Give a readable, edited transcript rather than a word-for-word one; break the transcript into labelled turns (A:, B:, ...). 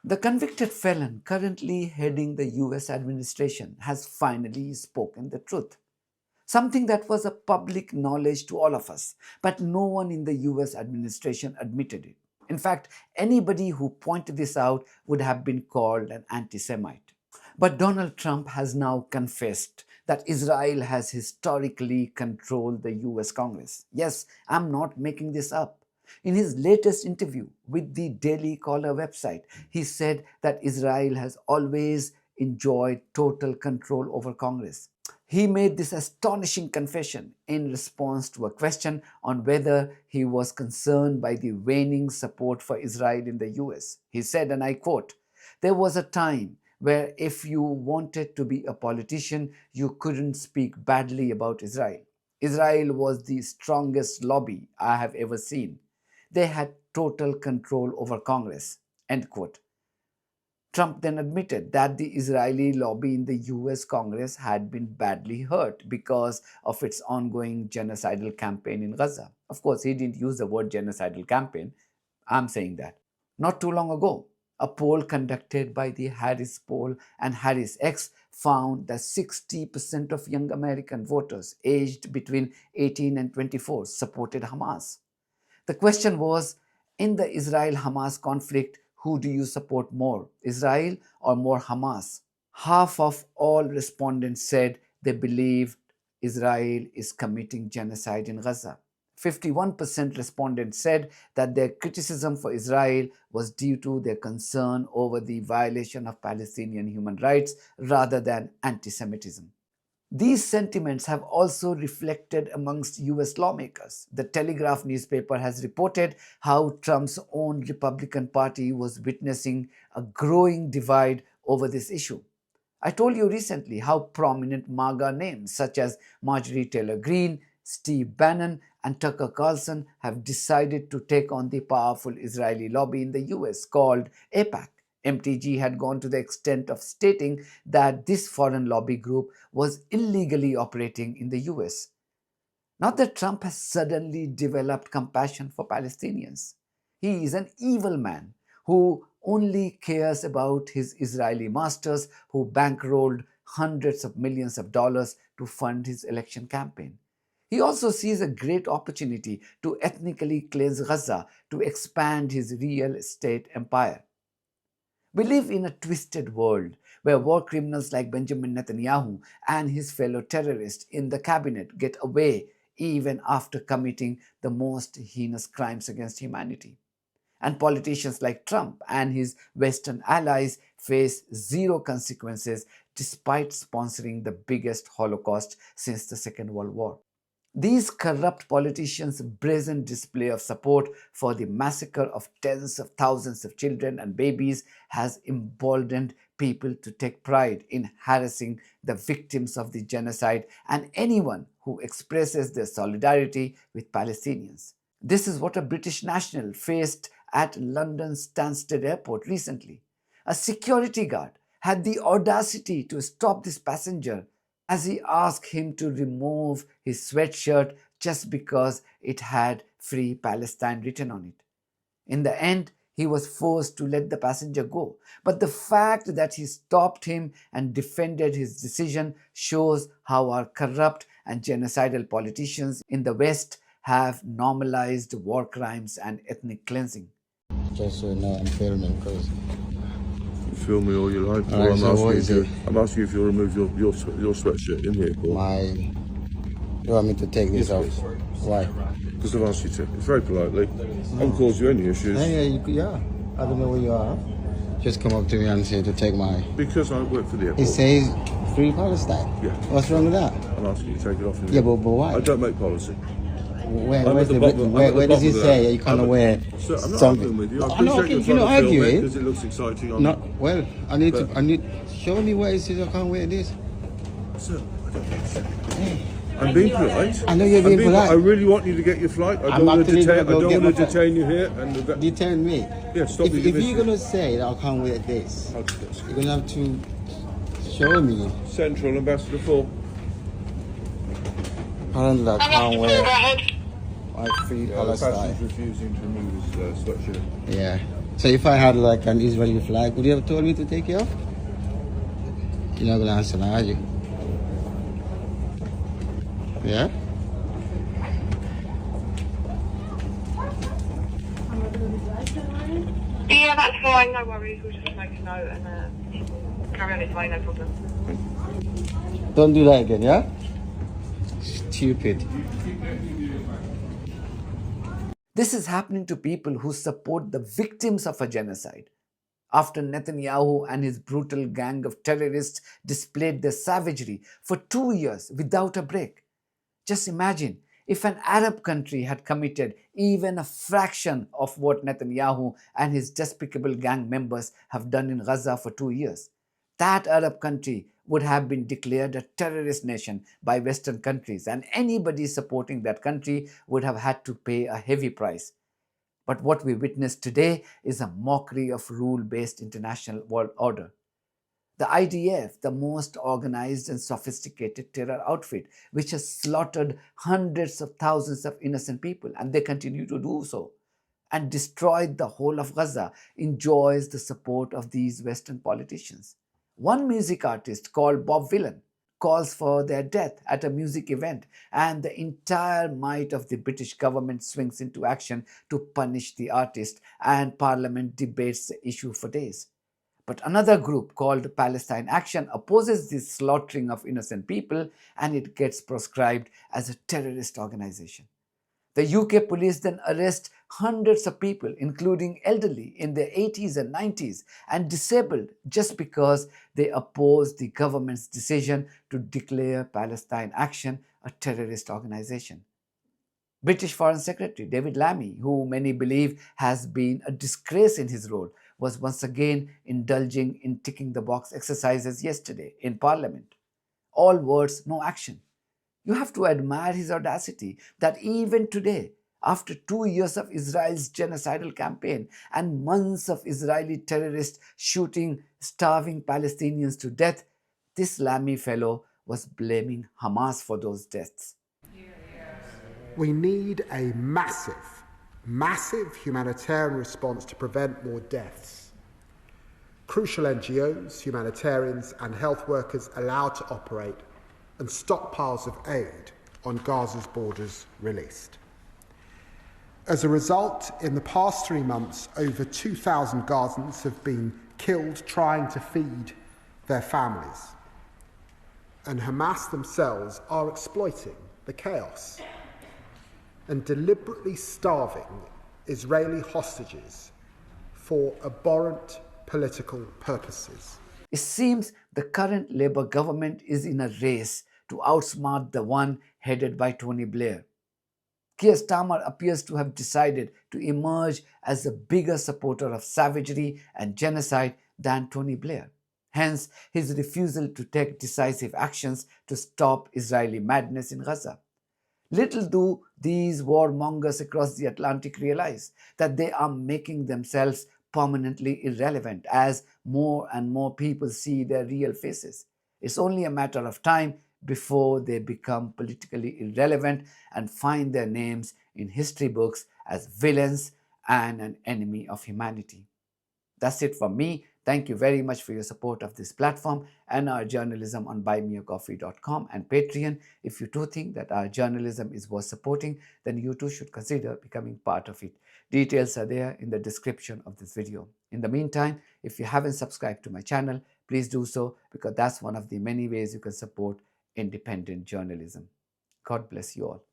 A: The convicted felon currently heading the US administration has finally spoken the truth. Something that was a public knowledge to all of us, but no one in the US administration admitted it. In fact, anybody who pointed this out would have been called an anti Semite. But Donald Trump has now confessed that Israel has historically controlled the US Congress. Yes, I'm not making this up. In his latest interview with the Dailycaller website, he said that Israel has always enjoyed total control over Congress. He made this astonishing confession in response to a question on whether he was concerned by the waning support for Israel in the US. He said, and I quote, "There was a time where if you wanted to be a politician, you couldn't speak badly about Israel. Israel was the strongest lobby I have ever seen. They had total control over Congress." End quote. Trump then admitted that the Israeli lobby in the US Congress had been badly hurt because of its ongoing genocidal campaign in Gaza. Of course, he didn't use the word genocidal campaign. I'm saying that. Not too long ago, a poll conducted by the Harris poll and Harris X found that 60% of young American voters aged between 18 and 24 supported Hamas. The question was, in the Israel-Hamas conflict, who do you support more, Israel or more Hamas? Half of all respondents said they believed Israel is committing genocide in Gaza. 51% respondents said that their criticism for Israel was due to their concern over the violation of Palestinian human rights rather than anti-Semitism. These sentiments have also reflected amongst US lawmakers. The Telegraph newspaper has reported how Trump's own Republican Party was witnessing a growing divide over this issue. I told you recently how prominent MAGA names such as Marjorie Taylor Greene, Steve Bannon, and Tucker Carlson have decided to take on the powerful Israeli lobby in the US called AIPAC. MTG had gone to the extent of stating that this foreign lobby group was illegally operating in the US. Not that Trump has suddenly developed compassion for Palestinians. He is an evil man who only cares about his Israeli masters who bankrolled hundreds of millions of dollars to fund his election campaign. He also sees a great opportunity to ethnically cleanse Gaza to expand his real estate empire. We live in a twisted world where war criminals like Benjamin Netanyahu and his fellow terrorists in the cabinet get away even after committing the most heinous crimes against humanity. And politicians like Trump and his Western allies face zero consequences despite sponsoring the biggest Holocaust since the Second World War. These corrupt politicians' brazen display of support for the massacre of tens of thousands of children and babies has emboldened people to take pride in harassing the victims of the genocide and anyone who expresses their solidarity with Palestinians. This is what a British national faced at London's Stansted Airport recently. A security guard had the audacity to stop this passenger as he asked him to remove his sweatshirt just because it had Free Palestine written on it. In the end, he was forced to let the passenger go. But the fact that he stopped him and defended his decision shows how our corrupt and genocidal politicians in the West have normalized war crimes and ethnic cleansing.
B: Just so you know, I'm filming because
C: Film me all you like.
B: All right, so what is it?
C: I'm asking you if you'll remove your sweatshirt in here, Paul.
B: you want me to take this off? Why?
C: Because I've asked you to. Very politely. I haven't caused you any issues.
B: Yeah. I don't know where you are. Just come up to me and say to take my...
C: Because I work for the airport.
B: It says Free Palestine.
C: Yeah.
B: What's wrong with that?
C: I'm asking you to take it off.
B: Yeah, but why?
C: I don't make policy.
B: Where does it say you can't wear
C: So I'm not
B: something?
C: arguing with you. I
B: No,
C: appreciate
B: okay,
C: you're
B: you
C: trying
B: know,
C: to film
B: argue
C: it
B: it.
C: because it looks exciting.
B: I need show me where it says I can't wear this.
C: Sir, I don't think so. I'm being polite.
B: I know you're being polite.
C: I really want you to get your flight. I don't want to detain you here. And
B: Detain me.
C: Yeah, stop me.
B: If you're gonna say that I can't wear this, you're gonna have to show me.
C: Central Ambassador Paul.
B: Apparently I can't wear my Free
C: The
B: Palestine.
C: passenger's refusing to remove his sweatshirt.
B: Yeah. So if I had like an Israeli flag, would you have told me to take it off? You're not gonna answer that, are you? Yeah?
D: Yeah, that's fine, no worries. We'll just make a note and carry on. It's fine, no problem.
B: Don't do that again, yeah? Stupid.
A: This is happening to people who support the victims of a genocide. After Netanyahu and his brutal gang of terrorists displayed their savagery for 2 years without a break. Just imagine if an Arab country had committed even a fraction of what Netanyahu and his despicable gang members have done in Gaza for 2 years. That Arab country would have been declared a terrorist nation by Western countries, and anybody supporting that country would have had to pay a heavy price. But what we witness today is a mockery of rule-based international world order. The IDF, the most organized and sophisticated terror outfit, which has slaughtered hundreds of thousands of innocent people, and they continue to do so, and destroyed the whole of Gaza, enjoys the support of these Western politicians. One music artist called Bob Villan calls for their death at a music event, and the entire might of the British government swings into action to punish the artist, and Parliament debates the issue for days. But another group called Palestine Action opposes this slaughtering of innocent people, and it gets proscribed as a terrorist organization. The UK police then arrest hundreds of people, including elderly in their 80s and 90s, and disabled just because they oppose the government's decision to declare Palestine Action a terrorist organization. British Foreign Secretary David Lammy, who many believe has been a disgrace in his role, was once again indulging in ticking the box exercises yesterday in Parliament. All words, no action. You have to admire his audacity that even today, after 2 years of Israel's genocidal campaign and months of Israeli terrorists shooting starving Palestinians to death, this Lammy fellow was blaming Hamas for those deaths.
E: We need a massive humanitarian response to prevent more deaths. Crucial NGOs, humanitarians and health workers allowed to operate, and stockpiles of aid on Gaza's borders released. As a result, in the past 3 months, over 2,000 Gazans have been killed trying to feed their families. And Hamas themselves are exploiting the chaos and deliberately starving Israeli hostages for abhorrent political purposes.
A: It seems the current Labour government is in a race to outsmart the one headed by Tony Blair. Keir Starmer appears to have decided to emerge as a bigger supporter of savagery and genocide than Tony Blair. Hence, his refusal to take decisive actions to stop Israeli madness in Gaza. Little do these warmongers across the Atlantic realize that they are making themselves permanently irrelevant as more and more people see their real faces. It's only a matter of time before they become politically irrelevant and find their names in history books as villains and an enemy of humanity. That's it from me. Thank you very much for your support of this platform and our journalism on buymeacoffee.com and Patreon. If you too think that our journalism is worth supporting, then you too should consider becoming part of it. Details are there in the description of this video. In the meantime, if you haven't subscribed to my channel, please do so, because that's one of the many ways you can support independent journalism. God bless you all.